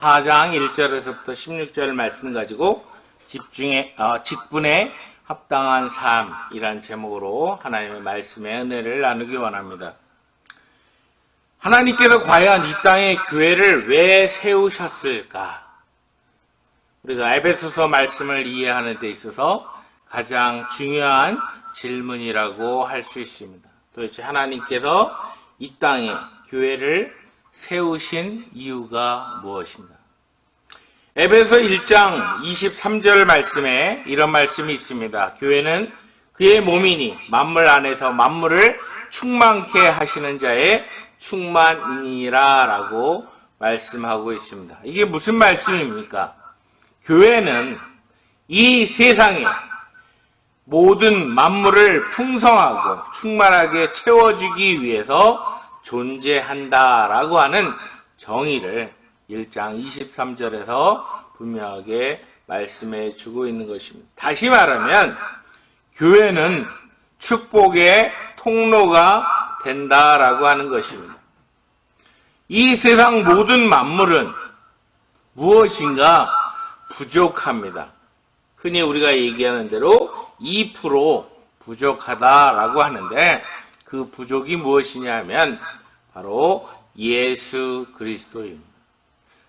4장 1절에서부터 16절 말씀 가지고 직분에 합당한 삶이란 제목으로 하나님의 말씀의 은혜를 나누기 원합니다. 하나님께서 과연 이 땅에 교회를 왜 세우셨을까? 우리가 에베소서 말씀을 이해하는 데 있어서 가장 중요한 질문이라고 할 수 있습니다. 도대체 하나님께서 이 땅에 교회를 세우신 이유가 무엇인가? 에베소 1장 23절 말씀에 이런 말씀이 있습니다. 교회는 그의 몸이니 만물 안에서 만물을 충만케 하시는 자의 충만이니라 라고 말씀하고 있습니다. 이게 무슨 말씀입니까? 교회는 이 세상에 모든 만물을 풍성하고 충만하게 채워주기 위해서 존재한다라고 하는 정의를 1장 23절에서 분명하게 말씀해 주고 있는 것입니다. 다시 말하면 교회는 축복의 통로가 된다라고 하는 것입니다. 이 세상 모든 만물은 무엇인가 부족합니다. 흔히 우리가 얘기하는 대로 2% 부족하다라고 하는데 그 부족이 무엇이냐 하면 바로 예수 그리스도입니다.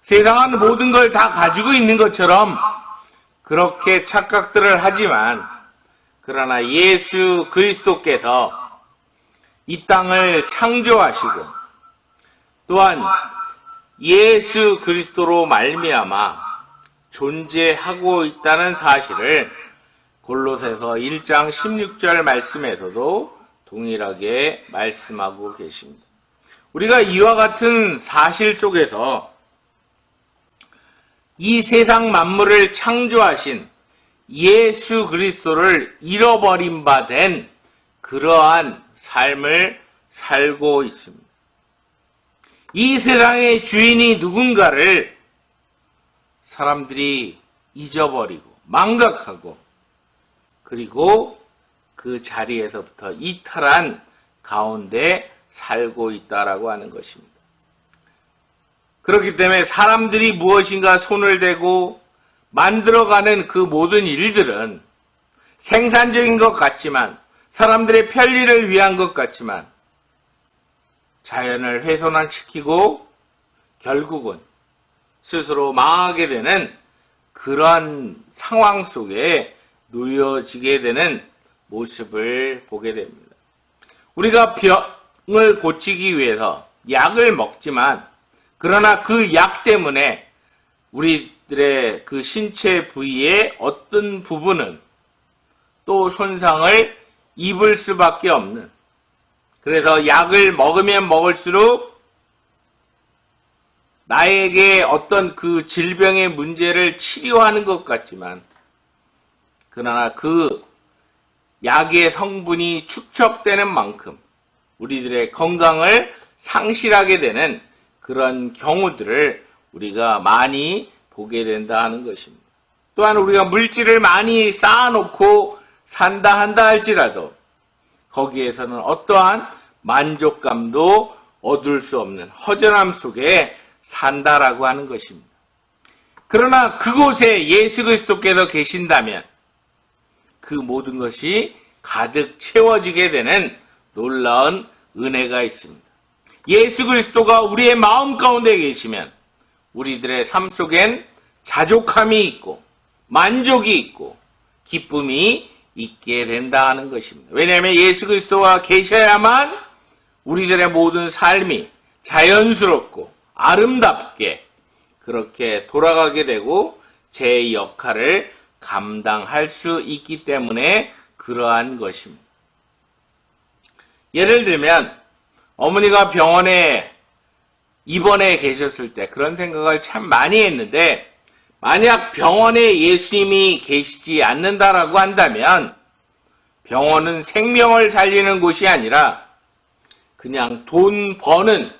세상은 모든 걸 다 가지고 있는 것처럼 그렇게 착각들을 하지만 그러나 예수 그리스도께서 이 땅을 창조하시고 또한 예수 그리스도로 말미암아 존재하고 있다는 사실을 골로새서 1장 16절 말씀에서도 동일하게 말씀하고 계십니다. 우리가 이와 같은 사실 속에서 이 세상 만물을 창조하신 예수 그리스도를 잃어버린 바 된 그러한 삶을 살고 있습니다. 이 세상의 주인이 누군가를 사람들이 잊어버리고 망각하고 그리고 그 자리에서부터 이탈한 가운데 살고 있다라고 하는 것입니다. 그렇기 때문에 사람들이 무엇인가 손을 대고 만들어가는 그 모든 일들은 생산적인 것 같지만 사람들의 편리를 위한 것 같지만 자연을 훼손시키고 결국은 스스로 망하게 되는 그러한 상황 속에 놓여지게 되는 모습을 보게 됩니다. 우리가 병을 고치기 위해서 약을 먹지만 그러나 그 약 때문에 우리들의 그 신체 부위의 어떤 부분은 또 손상을 입을 수밖에 없는, 그래서 약을 먹으면 먹을수록 나에게 어떤 그 질병의 문제를 치료하는 것 같지만 그러나 그 약의 성분이 축적되는 만큼 우리들의 건강을 상실하게 되는 그런 경우들을 우리가 많이 보게 된다 하는 것입니다. 또한 우리가 물질을 많이 쌓아놓고 산다 한다 할지라도 거기에서는 어떠한 만족감도 얻을 수 없는 허전함 속에 산다라고 하는 것입니다. 그러나 그곳에 예수 그리스도께서 계신다면 그 모든 것이 가득 채워지게 되는 놀라운 은혜가 있습니다. 예수 그리스도가 우리의 마음 가운데 계시면 우리들의 삶 속엔 자족함이 있고 만족이 있고 기쁨이 있게 된다 하는 것입니다. 왜냐하면 예수 그리스도가 계셔야만 우리들의 모든 삶이 자연스럽고 아름답게 그렇게 돌아가게 되고 제 역할을 감당할 수 있기 때문에 그러한 것입니다. 예를 들면 어머니가 병원에 입원해 계셨을 때 그런 생각을 참 많이 했는데 만약 병원에 예수님이 계시지 않는다라고 한다면 병원은 생명을 살리는 곳이 아니라 그냥 돈 버는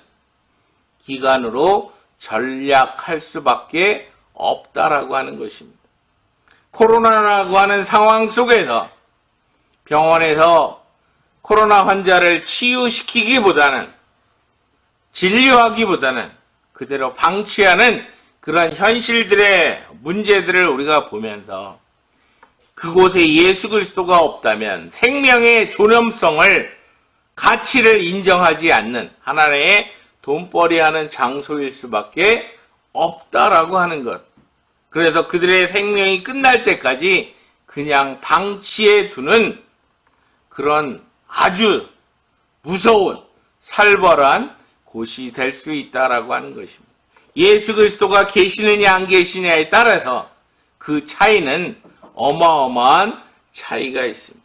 기관으로 전락할 수밖에 없다라고 하는 것입니다. 코로나라고 하는 상황 속에서 병원에서 코로나 환자를 치유시키기보다는 진료하기보다는 그대로 방치하는 그런 현실들의 문제들을 우리가 보면서 그곳에 예수 그리스도가 없다면 생명의 존엄성을, 가치를 인정하지 않는 하나님의 돈벌이하는 장소일 수밖에 없다라고 하는 것. 그래서 그들의 생명이 끝날 때까지 그냥 방치해 두는 그런 아주 무서운 살벌한 곳이 될 수 있다라고 하는 것입니다. 예수 그리스도가 계시느냐 안 계시느냐에 따라서 그 차이는 어마어마한 차이가 있습니다.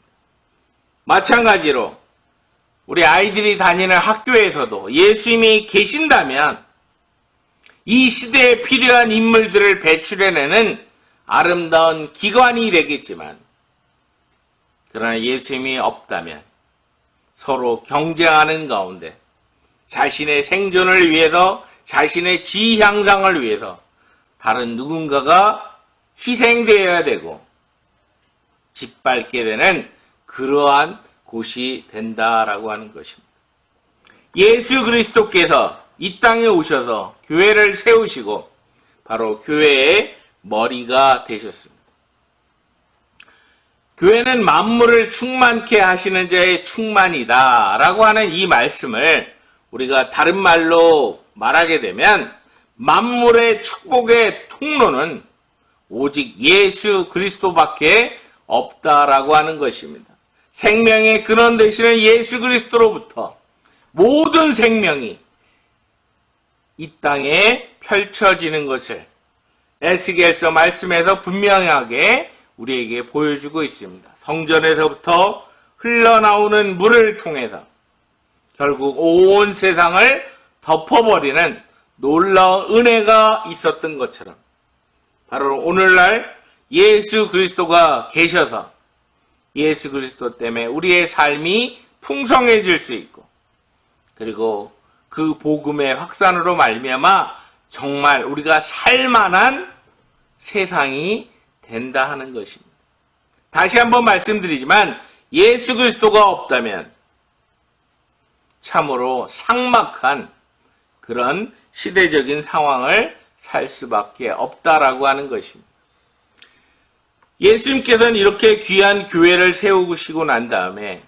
마찬가지로 우리 아이들이 다니는 학교에서도 예수님이 계신다면 이 시대에 필요한 인물들을 배출해내는 아름다운 기관이 되겠지만, 그러나 예수님이 없다면 서로 경쟁하는 가운데 자신의 생존을 위해서, 자신의 지위 향상을 위해서 다른 누군가가 희생되어야 되고 짓밟게 되는 그러한 곳이 된다라고 하는 것입니다. 예수 그리스도께서 이 땅에 오셔서 교회를 세우시고 바로 교회의 머리가 되셨습니다. 교회는 만물을 충만케 하시는 자의 충만이다 라고 하는 이 말씀을 우리가 다른 말로 말하게 되면 만물의 축복의 통로는 오직 예수 그리스도밖에 없다라고 하는 것입니다. 생명의 근원 되시는 예수 그리스도로부터 모든 생명이 이 땅에 펼쳐지는 것을 에스겔서 말씀에서 분명하게 우리에게 보여주고 있습니다. 성전에서부터 흘러나오는 물을 통해서 결국 온 세상을 덮어버리는 놀라운 은혜가 있었던 것처럼 바로 오늘날 예수 그리스도가 계셔서 예수 그리스도 때문에 우리의 삶이 풍성해질 수 있고, 그리고 그 복음의 확산으로 말미암아 정말 우리가 살만한 세상이 된다 하는 것입니다. 다시 한번 말씀드리지만 예수 그리스도가 없다면 참으로 삭막한 그런 시대적인 상황을 살 수밖에 없다라고 하는 것입니다. 예수님께서는 이렇게 귀한 교회를 세우시고 난 다음에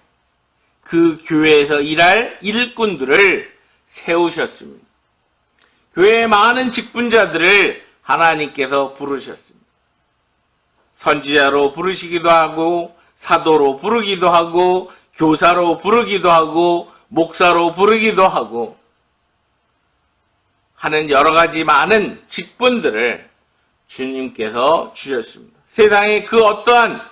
그 교회에서 일할 일꾼들을 세우셨습니다. 교회의 많은 직분자들을 하나님께서 부르셨습니다. 선지자로 부르시기도 하고, 사도로 부르기도 하고, 교사로 부르기도 하고, 목사로 부르기도 하고 하는 여러 가지 많은 직분들을 주님께서 주셨습니다. 세상의 그 어떠한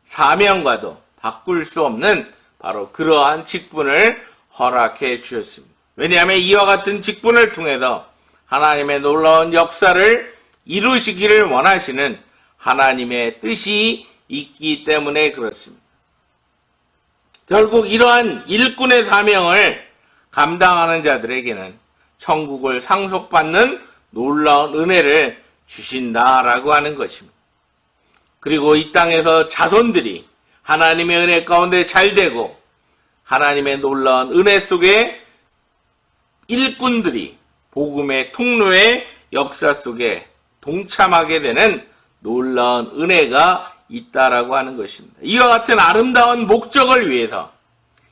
사명과도 바꿀 수 없는 바로 그러한 직분을 허락해 주셨습니다. 왜냐하면 이와 같은 직분을 통해서 하나님의 놀라운 역사를 이루시기를 원하시는 하나님의 뜻이 있기 때문에 그렇습니다. 결국 이러한 일꾼의 사명을 감당하는 자들에게는 천국을 상속받는 놀라운 은혜를 주신다라고 하는 것입니다. 그리고 이 땅에서 자손들이 하나님의 은혜 가운데 잘되고 하나님의 놀라운 은혜 속에 일꾼들이 복음의 통로의 역사 속에 동참하게 되는 놀라운 은혜가 있다라고 하는 것입니다. 이와 같은 아름다운 목적을 위해서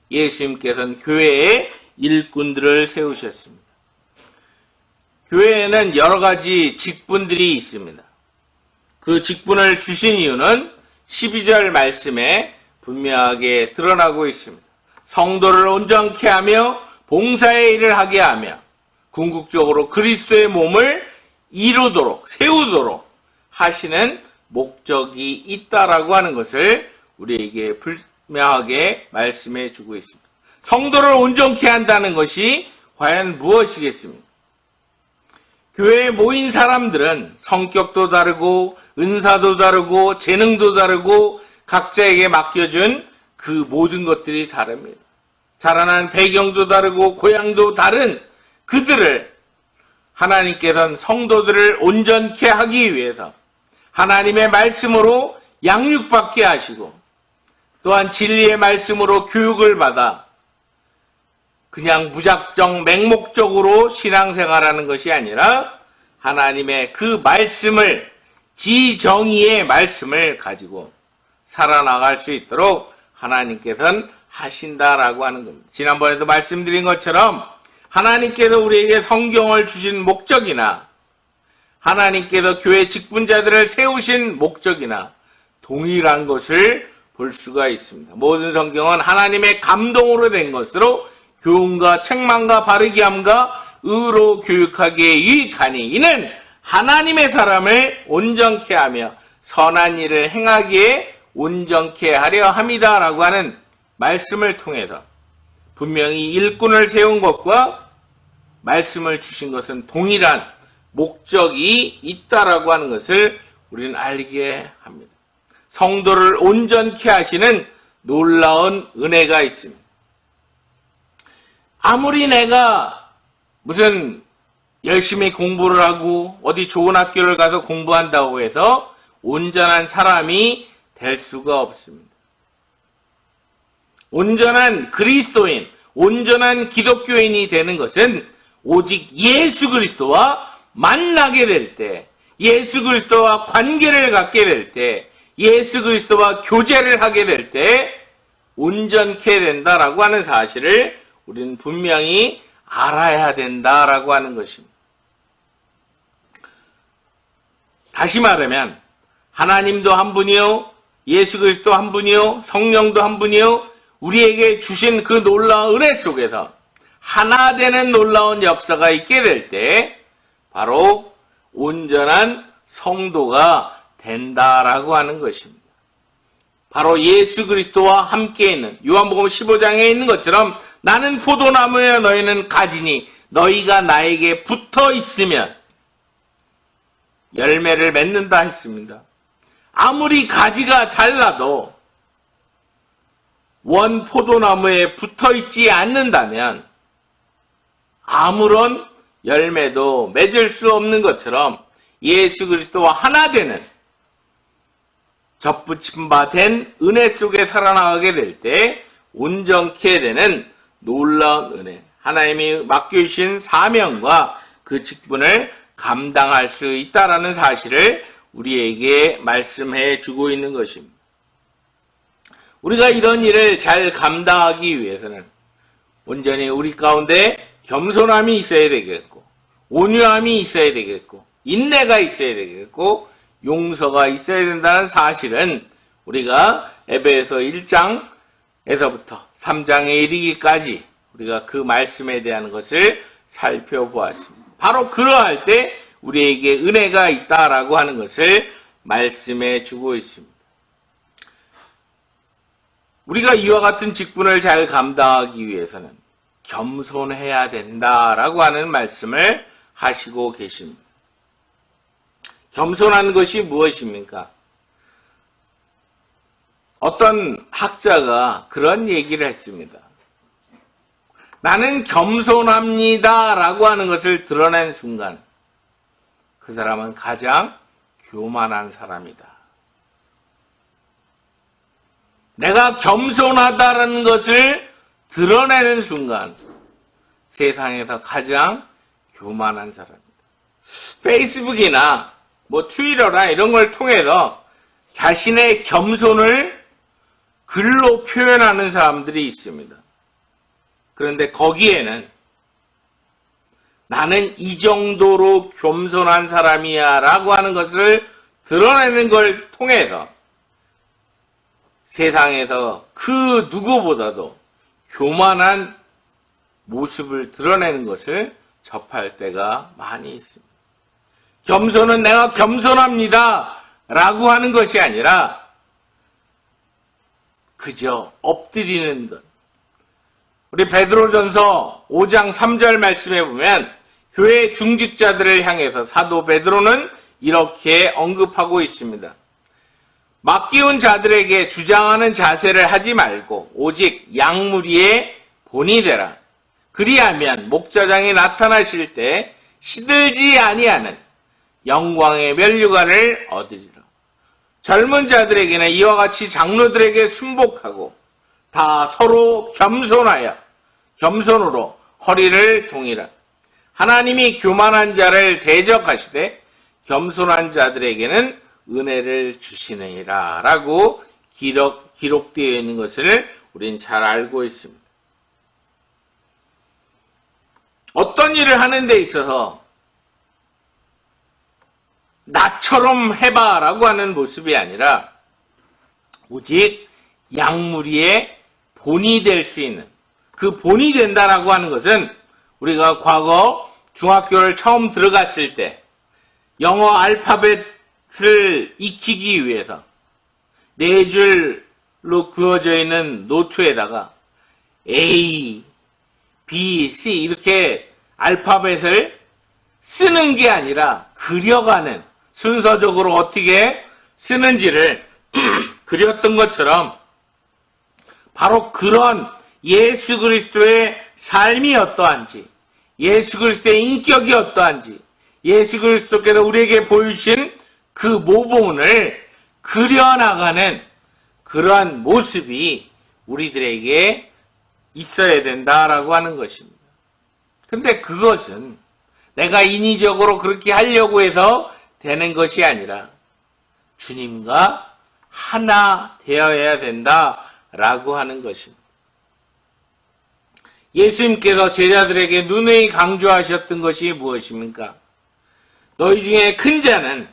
예수님께서는 교회에 일꾼들을 세우셨습니다. 교회에는 여러 가지 직분들이 있습니다. 그 직분을 주신 이유는 12절 말씀에 분명하게 드러나고 있습니다. 성도를 온전케 하며 봉사의 일을 하게 하며 궁극적으로 그리스도의 몸을 이루도록 세우도록 하시는 목적이 있다라고 하는 것을 우리에게 분명하게 말씀해 주고 있습니다. 성도를 온전케 한다는 것이 과연 무엇이겠습니까? 교회에 모인 사람들은 성격도 다르고 은사도 다르고 재능도 다르고 각자에게 맡겨준 그 모든 것들이 다릅니다. 자라난 배경도 다르고 고향도 다른 그들을 하나님께서는 성도들을 온전케 하기 위해서 하나님의 말씀으로 양육받게 하시고 또한 진리의 말씀으로 교육을 받아 그냥 무작정 맹목적으로 신앙생활하는 것이 아니라 하나님의 그 말씀을, 지정의의 말씀을 가지고 살아나갈 수 있도록 하나님께서는 하신다라고 하는 겁니다. 지난번에도 말씀드린 것처럼 하나님께서 우리에게 성경을 주신 목적이나 하나님께서 교회 직분자들을 세우신 목적이나 동일한 것을 볼 수가 있습니다. 모든 성경은 하나님의 감동으로 된 것으로 교훈과 책망과 바르게 함과 의로 교육하기에 유익하니 이는 하나님의 사람을 온전케 하며 선한 일을 행하기에 온전케 하려 함이다라고 하는 말씀을 통해서 분명히 일꾼을 세운 것과 말씀을 주신 것은 동일한 목적이 있다라고 하는 것을 우리는 알게 합니다. 성도를 온전케 하시는 놀라운 은혜가 있습니다. 아무리 내가 무슨 열심히 공부를 하고 어디 좋은 학교를 가서 공부한다고 해서 온전한 사람이 될 수가 없습니다. 온전한 그리스도인, 온전한 기독교인이 되는 것은 오직 예수 그리스도와 만나게 될 때, 예수 그리스도와 관계를 갖게 될 때, 예수 그리스도와 교제를 하게 될 때 온전케 된다라고 하는 사실을 우리는 분명히 알아야 된다라고 하는 것입니다. 다시 말하면 하나님도 한 분이요, 예수 그리스도 한 분이요, 성령도 한 분이요, 우리에게 주신 그 놀라운 은혜 속에서 하나 되는 놀라운 역사가 있게 될 때 바로 온전한 성도가 된다라고 하는 것입니다. 바로 예수 그리스도와 함께 있는 요한복음 15장에 있는 것처럼 나는 포도나무여 너희는 가지니 너희가 나에게 붙어 있으면 열매를 맺는다 했습니다. 아무리 가지가 잘라도 원 포도나무에 붙어 있지 않는다면 아무런 열매도 맺을 수 없는 것처럼 예수 그리스도와 하나 되는 접붙임 바 된 은혜 속에 살아나가게 될 때 온전케 되는 놀라운 은혜, 하나님이 맡겨주신 사명과 그 직분을 감당할 수 있다라는 사실을 우리에게 말씀해 주고 있는 것입니다. 우리가 이런 일을 잘 감당하기 위해서는 온전히 우리 가운데 겸손함이 있어야 되겠고, 온유함이 있어야 되겠고, 인내가 있어야 되겠고, 용서가 있어야 된다는 사실은 우리가 에베소 1장에서부터 3장에 이르기까지 우리가 그 말씀에 대한 것을 살펴보았습니다. 바로 그러할 때 우리에게 은혜가 있다라고 하는 것을 말씀해 주고 있습니다. 우리가 이와 같은 직분을 잘 감당하기 위해서는 겸손해야 된다라고 하는 말씀을 하시고 계십니다. 겸손한 것이 무엇입니까? 어떤 학자가 그런 얘기를 했습니다. 나는 겸손합니다 라고 하는 것을 드러낸 순간 그 사람은 가장 교만한 사람이다. 내가 겸손하다는 것을 드러내는 순간 세상에서 가장 교만한 사람이다. 페이스북이나 트위터나 이런 걸 통해서 자신의 겸손을 글로 표현하는 사람들이 있습니다. 그런데 거기에는 나는 이 정도로 겸손한 사람이야 라고 하는 것을 드러내는 걸 통해서 세상에서 그 누구보다도 교만한 모습을 드러내는 것을 접할 때가 많이 있습니다. 겸손은 내가 겸손합니다 라고 하는 것이 아니라 그저 엎드리는 것. 우리 베드로전서 5장 3절 말씀에 보면 교회 중직자들을 향해서 사도 베드로는 이렇게 언급하고 있습니다. 맡기운 자들에게 주장하는 자세를 하지 말고 오직 양무리의 본이 되라. 그리하면 목자장이 나타나실 때 시들지 아니하는 영광의 면류관을 얻으리라. 젊은 자들에게는 이와 같이 장로들에게 순복하고 다 서로 겸손으로 허리를 동이라. 하나님이 교만한 자를 대적하시되 겸손한 자들에게는 은혜를 주시느니라 라고 기록되어 있는 것을 우린 잘 알고 있습니다. 어떤 일을 하는 데 있어서 나처럼 해봐 라고 하는 모습이 아니라 오직 양무리의 본이 될 수 있는, 그 본이 된다라고 하는 것은 우리가 과거 중학교를 처음 들어갔을 때 영어 알파벳을 익히기 위해서 4줄로 그어져 있는 노트에다가 A, B, C 이렇게 알파벳을 쓰는 게 아니라 그려가는, 순서적으로 어떻게 쓰는지를 그렸던 것처럼 바로 그런 예수 그리스도의 삶이 어떠한지, 예수 그리스도의 인격이 어떠한지, 예수 그리스도께서 우리에게 보여주신 그 모범을 그려나가는 그러한 모습이 우리들에게 있어야 된다라고 하는 것입니다. 근데 그것은 내가 인위적으로 그렇게 하려고 해서 되는 것이 아니라 주님과 하나 되어야 된다라고 하는 것입니다. 예수님께서 제자들에게 누누이 강조하셨던 것이 무엇입니까? 너희 중에 큰 자는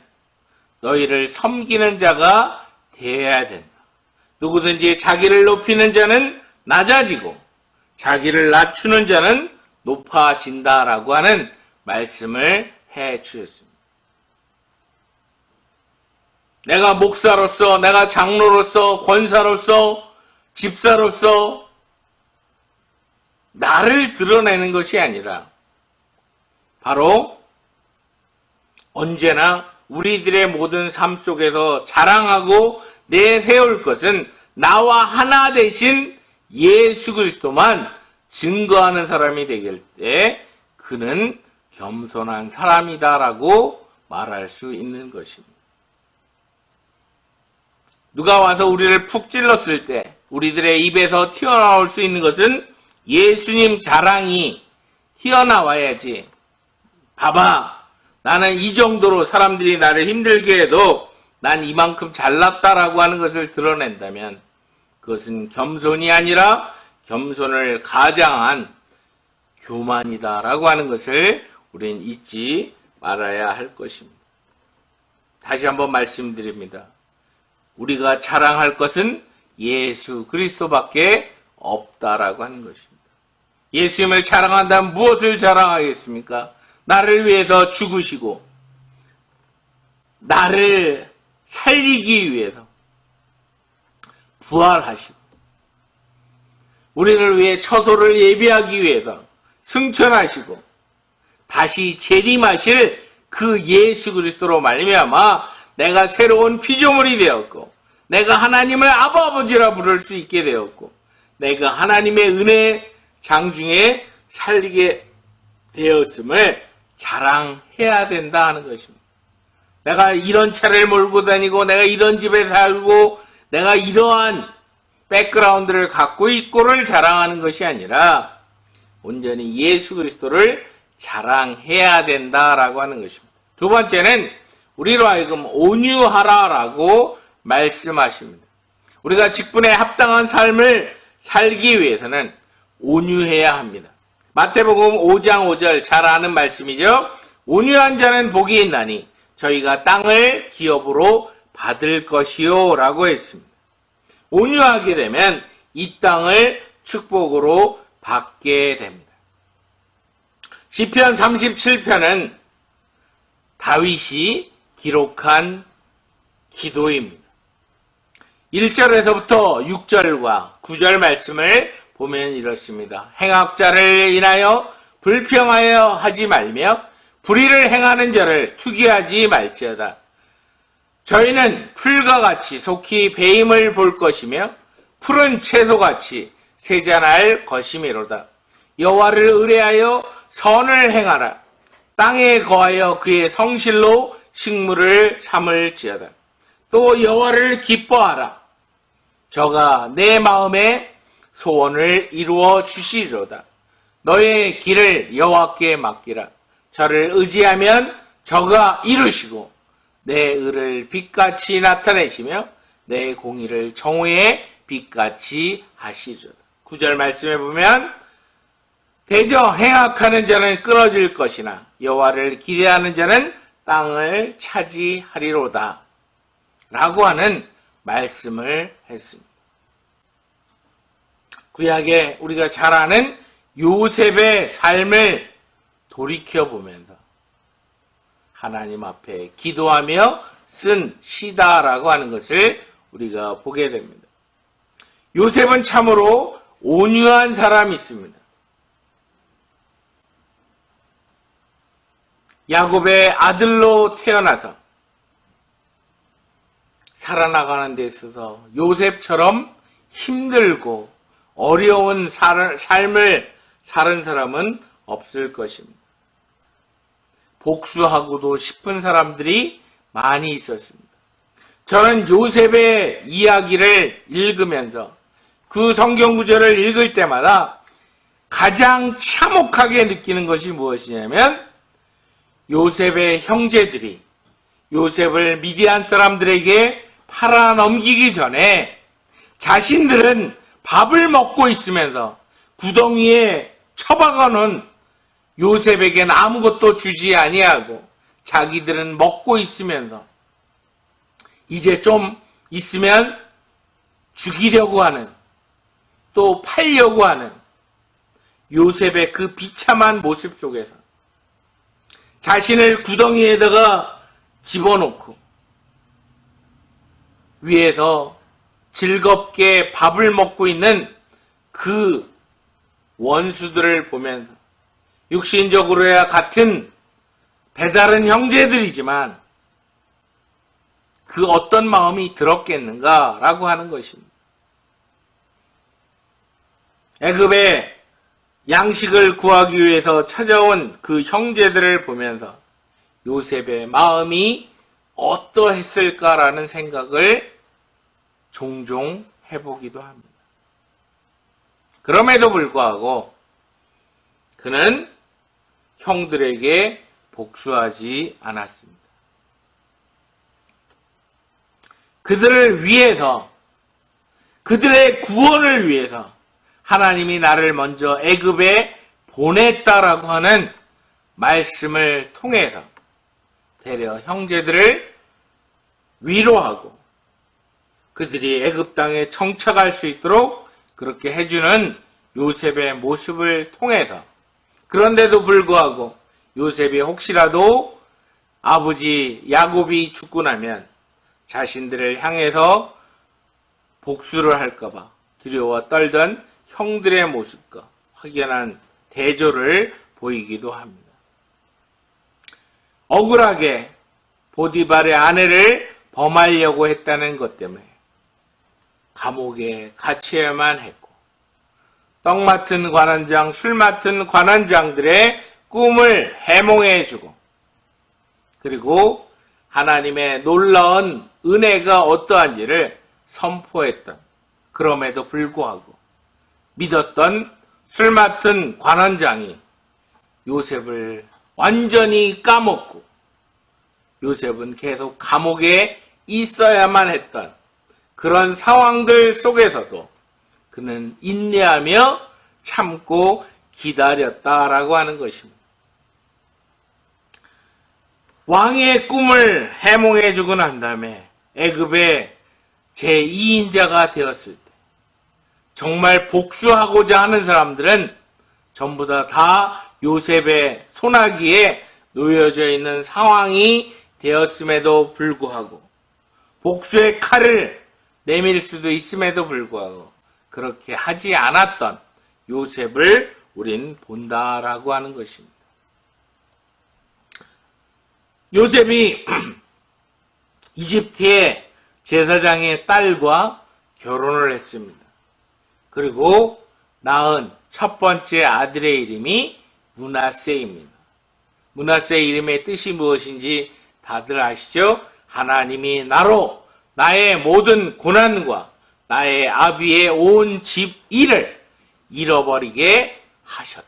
너희를 섬기는 자가 되어야 된다. 누구든지 자기를 높이는 자는 낮아지고 자기를 낮추는 자는 높아진다라고 하는 말씀을 해 주셨습니다. 내가 목사로서, 내가 장로로서, 권사로서, 집사로서 나를 드러내는 것이 아니라 바로 언제나 우리들의 모든 삶 속에서 자랑하고 내세울 것은 나와 하나 되신 예수 그리스도만 증거하는 사람이 되길 때 그는 겸손한 사람이다라고 말할 수 있는 것입니다. 누가 와서 우리를 푹 찔렀을 때 우리들의 입에서 튀어나올 수 있는 것은 예수님 자랑이 튀어나와야지. 봐봐, 나는 이 정도로 사람들이 나를 힘들게 해도 난 이만큼 잘났다라고 하는 것을 드러낸다면 그것은 겸손이 아니라 겸손을 가장한 교만이다라고 하는 것을 우리는 잊지 말아야 할 것입니다. 다시 한번 말씀드립니다. 우리가 자랑할 것은 예수 그리스도밖에 없다라고 하는 것입니다. 예수님을 자랑한다면 무엇을 자랑하겠습니까? 나를 위해서 죽으시고 나를 살리기 위해서 부활하시고 우리를 위해 처소를 예비하기 위해서 승천하시고 다시 재림하실 그 예수 그리스도로 말미암아 내가 새로운 피조물이 되었고 내가 하나님을 아버지라 부를 수 있게 되었고 내가 하나님의 은혜 장중에 살리게 되었음을 자랑해야 된다 하는 것입니다. 내가 이런 차를 몰고 다니고 내가 이런 집에 살고 내가 이러한 백그라운드를 갖고 있고를 자랑하는 것이 아니라 온전히 예수 그리스도를 자랑해야 된다라고 하는 것입니다. 두 번째는 우리로 하여금 온유하라라고 말씀하십니다. 우리가 직분에 합당한 삶을 살기 위해서는 온유해야 합니다. 마태복음 5장 5절 잘 아는 말씀이죠. 온유한 자는 복이 있나니 저희가 땅을 기업으로 받을 것이요 라고 했습니다. 온유하게 되면 이 땅을 축복으로 받게 됩니다. 시편 37편은 다윗이 기록한 기도입니다. 1절에서부터 6절과 9절 말씀을 보면 이렇습니다. 행악자를 인하여 불평하여 하지 말며 불의를 행하는 자를 투기하지 말지어다. 저희는 풀과 같이 속히 배임을 볼 것이며 푸른 채소같이 세잔할 것이미로다. 여호와를 의뢰하여 선을 행하라. 땅에 거하여 그의 성실로 식물을 삼을지어다. 또 여호와를 기뻐하라. 저가 내 마음에 소원을 이루어 주시리로다. 너의 길을 여호와께 맡기라. 저를 의지하면 저가 이루시고 내 의를 빛같이 나타내시며 내 공의를 정오의 빛같이 하시리로다. 9절 말씀에 보면 대저 행악하는 자는 끊어질 것이나 여호와를 기대하는 자는 땅을 차지하리로다 라고 하는 말씀을 했습니다. 구약에 우리가 잘 아는 요셉의 삶을 돌이켜보면서 하나님 앞에 기도하며 쓴 시다라고 하는 것을 우리가 보게 됩니다. 요셉은 참으로 온유한 사람이 있습니다. 야곱의 아들로 태어나서 살아나가는 데 있어서 요셉처럼 힘들고 어려운 삶을 사는 사람은 없을 것입니다. 복수하고도 싶은 사람들이 많이 있었습니다. 저는 요셉의 이야기를 읽으면서 그 성경 구절을 읽을 때마다 가장 참혹하게 느끼는 것이 무엇이냐면 요셉의 형제들이 요셉을 미디안 사람들에게 팔아넘기기 전에 자신들은 밥을 먹고 있으면서 구덩이에 처박아 놓은 요셉에게는 아무것도 주지 아니하고 자기들은 먹고 있으면서 이제 좀 있으면 죽이려고 하는 또 팔려고 하는 요셉의 그 비참한 모습 속에서 자신을 구덩이에다가 집어넣고 위에서 즐겁게 밥을 먹고 있는 그 원수들을 보면서 육신적으로야 같은 배다른 형제들이지만 그 어떤 마음이 들었겠는가라고 하는 것입니다. 애굽에 양식을 구하기 위해서 찾아온 그 형제들을 보면서 요셉의 마음이 어떠했을까라는 생각을 종종 해보기도 합니다. 그럼에도 불구하고 그는 형들에게 복수하지 않았습니다. 그들을 위해서, 그들의 구원을 위해서 하나님이 나를 먼저 애굽에 보냈다라고 하는 말씀을 통해서 되려 형제들을 위로하고 그들이 애굽 땅에 정착할 수 있도록 그렇게 해주는 요셉의 모습을 통해서, 그런데도 불구하고 요셉이 혹시라도 아버지 야곱이 죽고 나면 자신들을 향해서 복수를 할까봐 두려워 떨던 형들의 모습과 확연한 대조를 보이기도 합니다. 억울하게 보디발의 아내를 범하려고 했다는 것 때문에 감옥에 갇혀야만 했고, 떡 맡은 관원장, 술 맡은 관원장들의 꿈을 해몽해주고, 그리고 하나님의 놀라운 은혜가 어떠한지를 선포했던, 그럼에도 불구하고 믿었던 술 맡은 관원장이 요셉을 완전히 까먹고 요셉은 계속 감옥에 있어야만 했던 그런 상황들 속에서도 그는 인내하며 참고 기다렸다라고 하는 것입니다. 왕의 꿈을 해몽해주고 난 다음에 애굽의 제2인자가 되었을 때 정말 복수하고자 하는 사람들은 전부 다 요셉의 손아귀에 놓여져 있는 상황이 되었음에도 불구하고 복수의 칼을 내밀 수도 있음에도 불구하고 그렇게 하지 않았던 요셉을 우린 본다라고 하는 것입니다. 요셉이 이집트의 제사장의 딸과 결혼을 했습니다. 그리고 낳은 첫 번째 아들의 이름이 므낫세입니다. 므낫세의 이름의 뜻이 무엇인지 다들 아시죠? 하나님이 나로 나의 모든 고난과 나의 아비의 온 집 일을 잃어버리게 하셨다.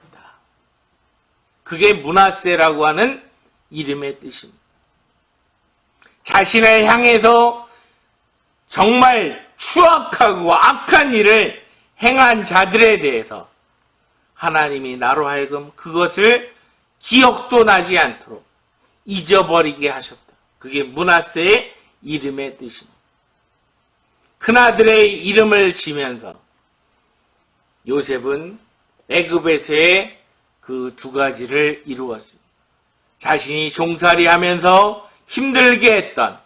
그게 므낫세라고 하는 이름의 뜻입니다. 자신을 향해서 정말 추악하고 악한 일을 행한 자들에 대해서 하나님이 나로 하여금 그것을 기억도 나지 않도록 잊어버리게 하셨다. 그게 므낫세의 이름의 뜻입니다. 큰아들의 이름을 지면서 요셉은 애굽에서의 그 두 가지를 이루었습니다. 자신이 종살이하면서 힘들게 했던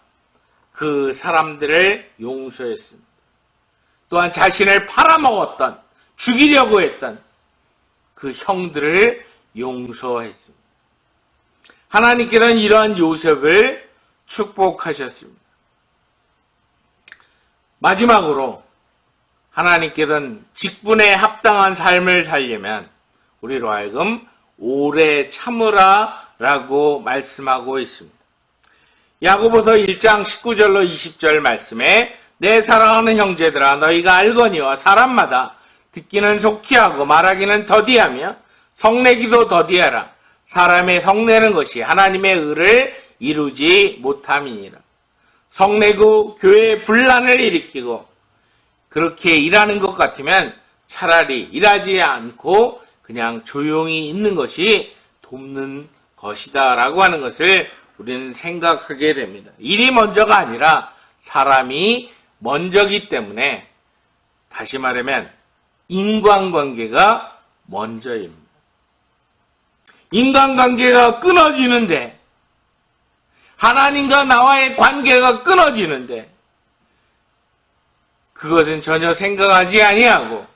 그 사람들을 용서했습니다. 또한 자신을 팔아먹었던, 죽이려고 했던 그 형들을 용서했습니다. 하나님께서는 이러한 요셉을 축복하셨습니다. 마지막으로 하나님께서는 직분에 합당한 삶을 살려면 우리로 하여금 오래 참으라 라고 말씀하고 있습니다. 야고보서 1장 19절로 20절 말씀에 내 사랑하는 형제들아 너희가 알거니와 사람마다 듣기는 속히 하고 말하기는 더디하며 성내기도 더디하라. 사람의 성내는 것이 하나님의 의를 이루지 못함이니라. 성내고 교회에 분란을 일으키고 그렇게 일하는 것 같으면 차라리 일하지 않고 그냥 조용히 있는 것이 돕는 것이다 라고 하는 것을 우리는 생각하게 됩니다. 일이 먼저가 아니라 사람이 먼저기 때문에 다시 말하면 인간관계가 먼저입니다. 인간관계가 끊어지는데 하나님과 나와의 관계가 끊어지는데 그것은 전혀 생각하지 아니하고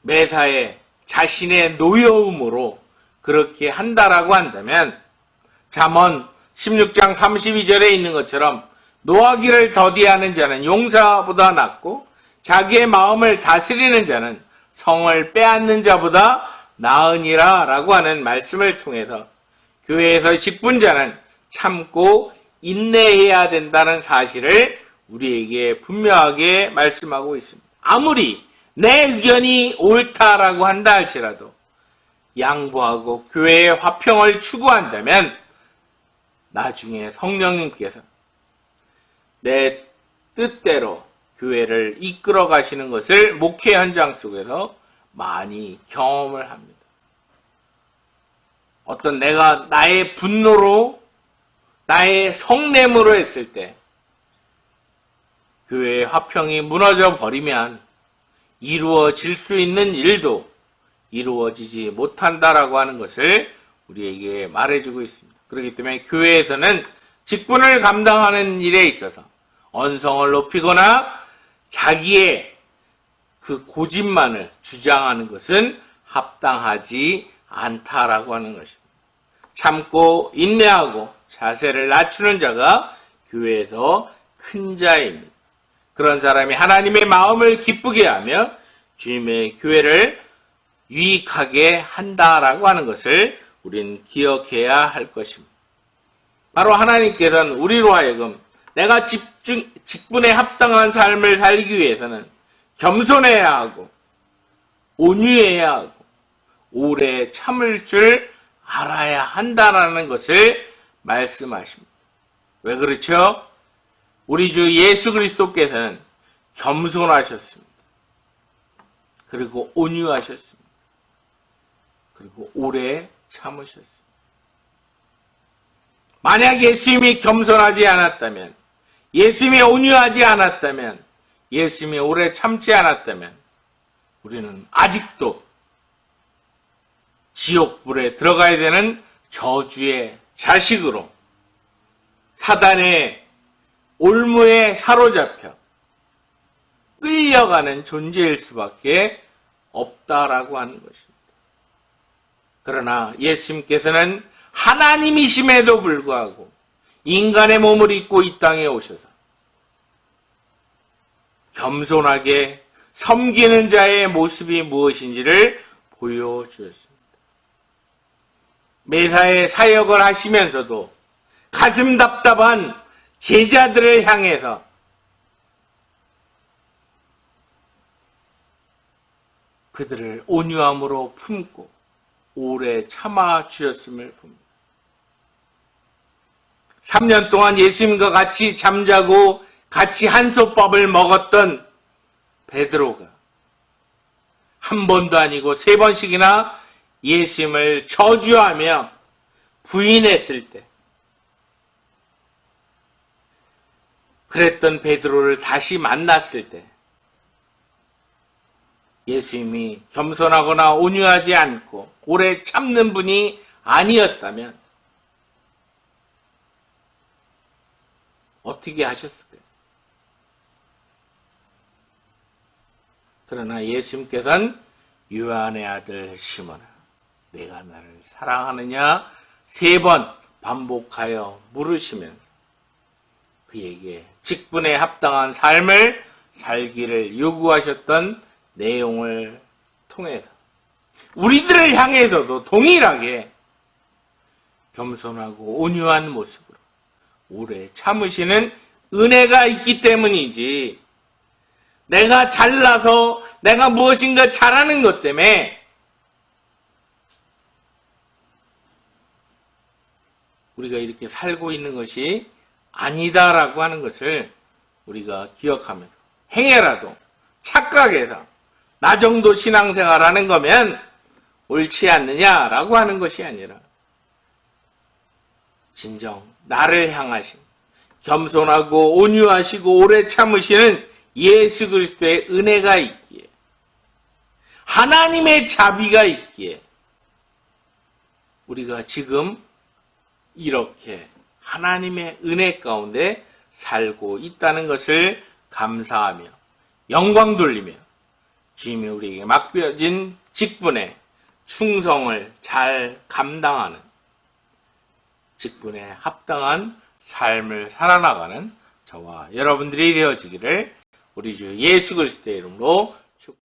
매사에 자신의 노여움으로 그렇게 한다라고 한다면 잠언 16장 32절에 있는 것처럼 노하기를 더디하는 자는 용사보다 낫고 자기의 마음을 다스리는 자는 성을 빼앗는 자보다 나으니라 라고 하는 말씀을 통해서 교회에서 직분자는 참고 인내해야 된다는 사실을 우리에게 분명하게 말씀하고 있습니다. 아무리 내 의견이 옳다라고 한다 할지라도 양보하고 교회의 화평을 추구한다면 나중에 성령님께서 내 뜻대로 교회를 이끌어 가시는 것을 목회 현장 속에서 많이 경험을 합니다. 어떤 내가 나의 분노로 나의 성냄으로 했을 때 교회의 화평이 무너져 버리면 이루어질 수 있는 일도 이루어지지 못한다라고 하는 것을 우리에게 말해주고 있습니다. 그렇기 때문에 교회에서는 직분을 감당하는 일에 있어서 언성을 높이거나 자기의 그 고집만을 주장하는 것은 합당하지 않다라고 하는 것입니다. 참고 인내하고 자세를 낮추는 자가 교회에서 큰 자입니다. 그런 사람이 하나님의 마음을 기쁘게 하며 주님의 교회를 유익하게 한다라고 하는 것을 우리는 기억해야 할 것입니다. 바로 하나님께서는 우리로 하여금 내가 직분에 합당한 삶을 살기 위해서는 겸손해야 하고 온유해야 하고 오래 참을 줄 알아야 한다라는 것을 말씀하십니다. 왜 그렇죠? 우리 주 예수 그리스도께서는 겸손하셨습니다. 그리고 온유하셨습니다. 그리고 오래 참으셨습니다. 만약 예수님이 겸손하지 않았다면, 예수님이 온유하지 않았다면, 예수님이 오래 참지 않았다면 우리는 아직도 지옥불에 들어가야 되는 저주의 자식으로 사단의 올무에 사로잡혀 끌려가는 존재일 수밖에 없다라고 하는 것입니다. 그러나 예수님께서는 하나님이심에도 불구하고 인간의 몸을 입고 이 땅에 오셔서 겸손하게 섬기는 자의 모습이 무엇인지를 보여주었습니다. 매사에 사역을 하시면서도 가슴 답답한 제자들을 향해서 그들을 온유함으로 품고 오래 참아 주셨음을 봅니다. 3년 동안 예수님과 같이 잠자고 같이 한솥밥을 먹었던 베드로가 한 번도 아니고 3번씩이나 예수님을 저주하며 부인했을 때, 그랬던 베드로를 다시 만났을 때 예수님이 겸손하거나 온유하지 않고 오래 참는 분이 아니었다면 어떻게 하셨을까요? 그러나 예수님께서는 요한의 아들 시몬아, 내가 나를 사랑하느냐 3번 반복하여 물으시면서 그에게 직분에 합당한 삶을 살기를 요구하셨던 내용을 통해서 우리들을 향해서도 동일하게 겸손하고 온유한 모습으로 오래 참으시는 은혜가 있기 때문이지, 내가 잘나서 내가 무엇인가 잘하는 것 때문에 우리가 이렇게 살고 있는 것이 아니다라고 하는 것을 우리가 기억하면서 행해라도 착각해서 나 정도 신앙생활하는 거면 옳지 않느냐라고 하는 것이 아니라 진정 나를 향하신 겸손하고 온유하시고 오래 참으시는 예수 그리스도의 은혜가 있기에, 하나님의 자비가 있기에 우리가 지금 이렇게 하나님의 은혜 가운데 살고 있다는 것을 감사하며 영광 돌리며 주님이 우리에게 맡겨진 직분에 충성을 잘 감당하는, 직분에 합당한 삶을 살아나가는 저와 여러분들이 되어지기를 우리 주 예수 그리스도의 이름으로 축복합니다.